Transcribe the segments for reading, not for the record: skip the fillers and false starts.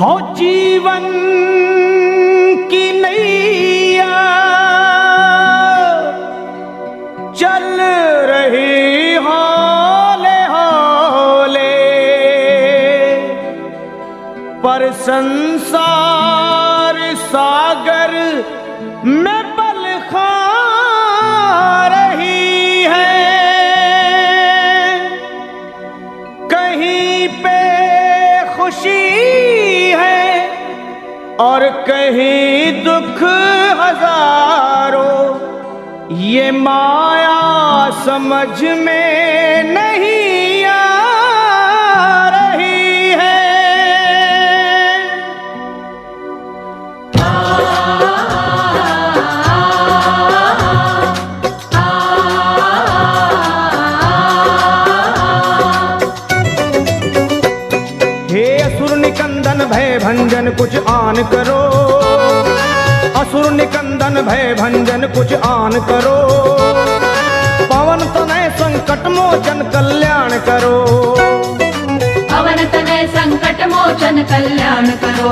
हो जीवन की नैया चल रही हौले हौले, पर संसार सागर में पल खा रही है। कहीं पे खुशी है और कहीं दुख हजारों, ये माया समझ में नहीं आ रही है। हे असुर निकंदन भय भंजन कुछ आन करो, असुर निकंदन भय भंजन कुछ आन करो। पवन तनय संकट मोचन कल्याण करो, पवन तनय संकट मोचन कल्याण करो।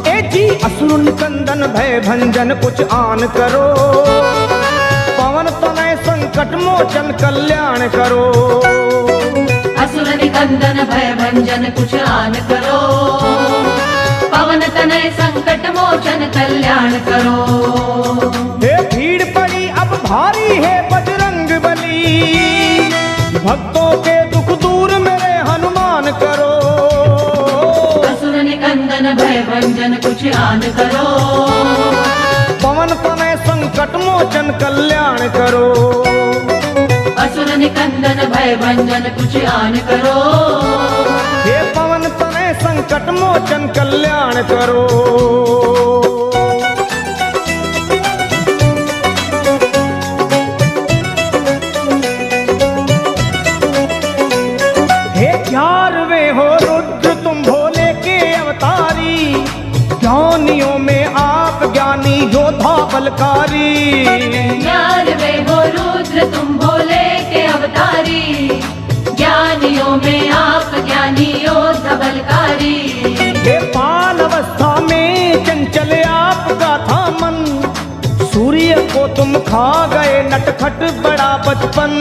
ए जी असुर निकंदन भय भंजन कुछ आन करो, पवन तनय संकट मोचन कल्याण करो। असुर निकंदन भय भंजन कुछ आन करो, पवन तनय संकट मोचन कल्याण करो। हे भीड़ पड़ी अब भारी है बजरंग बली, भक्तों के दुख दूर मेरे हनुमान करो। असुर निकंदन भय भंजन कुछ आन करो, पवन तनय संकट मोचन कल्याण करो। असुर निकंदन भय भंजन कुछ आन करो, हे पवन तनय संकट मोचन कल्याण करो। हे 11वें हो रुद्र तुम भोले के अवतारी, ज्ञानियों में आप ज्ञानी योद्धा बलकारी। 11वें हो रुद्र तुम भोले के अवतारी, ज्ञानियों में आप ज्ञानी योद्धा बलकारी। हे बाल अवस्था में चंचल आपका था मन, सूर्य को तुम खा गए नटखट बड़ा बचपन।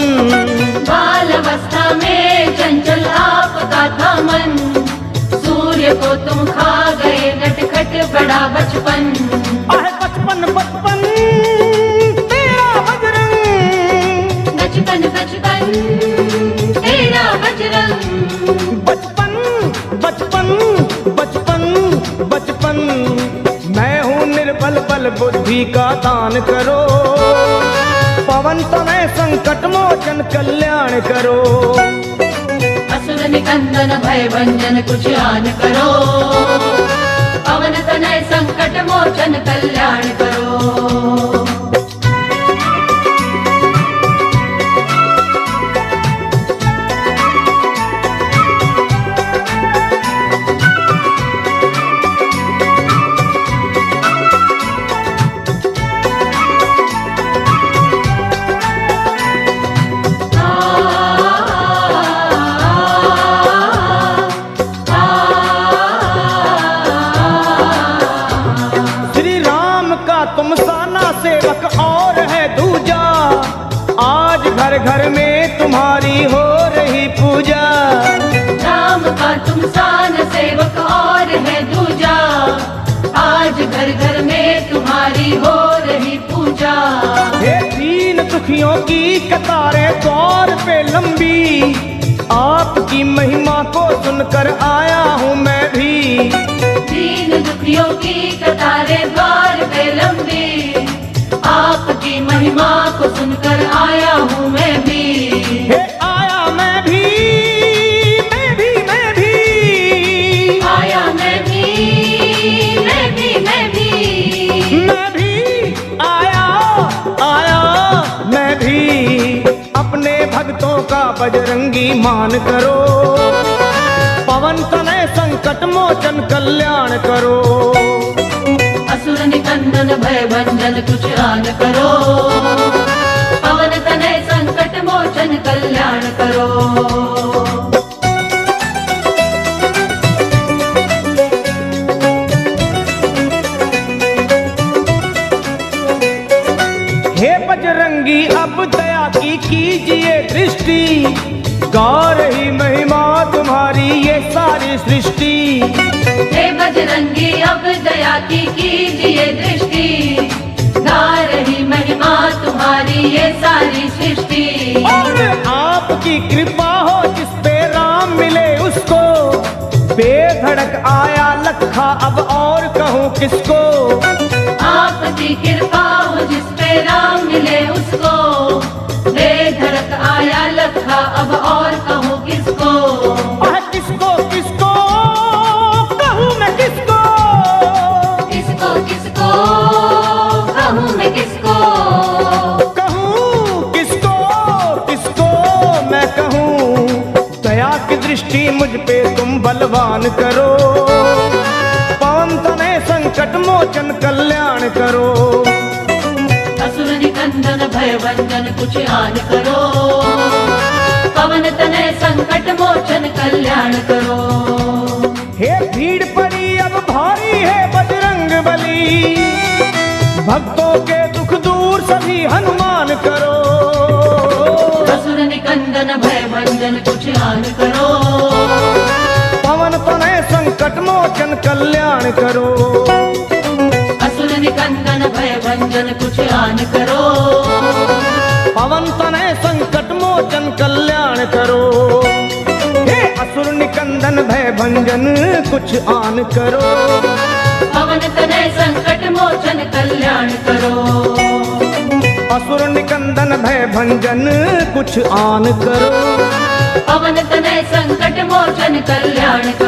बाल अवस्था में चंचल आपका था मन, सूर्य को तुम खा गए नटखट बड़ा बचपन। आहे बचपन बचपन तेरा बजरंग, बचपन बचपन तेरा बजरंग। बचपन बचपन बचपन बचपन, मैं हूँ निर्बल बल बुद्धि का दान करो। पवन तनय संकट मोचन कल्याण करो। असुर निकंदन भय भंजन कुछ आन करो, पवन तनय संकट मोचन कल्याण करो। तुम साना सेवक और है दूजा, आज घर घर में तुम्हारी हो रही पूजा। राम का तुम सान सेवक और है दूजा, आज घर घर में तुम्हारी हो रही पूजा। हे दीन दुखियों की कतारें द्वार पे लंबी, आपकी महिमा को सुनकर आया हूँ मैं भी। दीन दुखियों की कतारें द्वार पे लंबी, आपकी महिमा को सुनकर आया हूँ मैं भी। हे आया मैं भी, मैं भी मैं भी आया मैं भी, मैं भी मैं भी, मैं भी आया आया मैं भी। अपने भक्तों का बजरंगी मान करो, पवन तनय संकट मोचन कल्याण करो। असुर निकंदन भय भंजन कुछ आन करो, पवन तनय संकट मोचन कल्याण करो। हे बजरंगी अब दया की कीजिए दृष्टि, गा रही महिमा तुम्हारी ये सारी सृष्टि। हे बजरंगी अब दया की कीजिए दृष्टि, गा रही महिमा तुम्हारी ये सारी सृष्टि। और आपकी कृपा हो जिस पे राम मिले उसको, बेधड़क आया लखा अब और कहूँ किसको। आपकी कृपा हो जिस पे राम मिले उसको, बेधड़क आया लखा अब और कहूँ किसको। किसको किसको कहूँ मैं किसको, किसको किसको कहूँ मैं किसको, कहूँ किसको किसको मैं कहूँ। दया की दृष्टि मुझ पे तुम बलवान करो, पवन तनय संकट मोचन कल्याण करो। असुर निकंदन भय भंजन कुछ आन करो, पवन तनय संकट मोचन कल्याण करो। हे भीड़ पड़ी अब भारी है बजरंग बली, भक्तों के दुख दूर सभी हनुमान करो। असुर निकंदन भय भंजन कुछ आन करो, पवन तनय संकट मोचन कल्याण करो। असुर निकंदन भय भंजन कुछ आन करो, पवन तनय संकट मोचन कल्याण करो। हे असुर निकंदन भय भंजन कुछ आन करो, पवन तनय संकट मोचन कल्याण करो। असुर निकंदन भय भंजन कुछ आन करो, पवन तनय संकट मोचन कल्याण करो।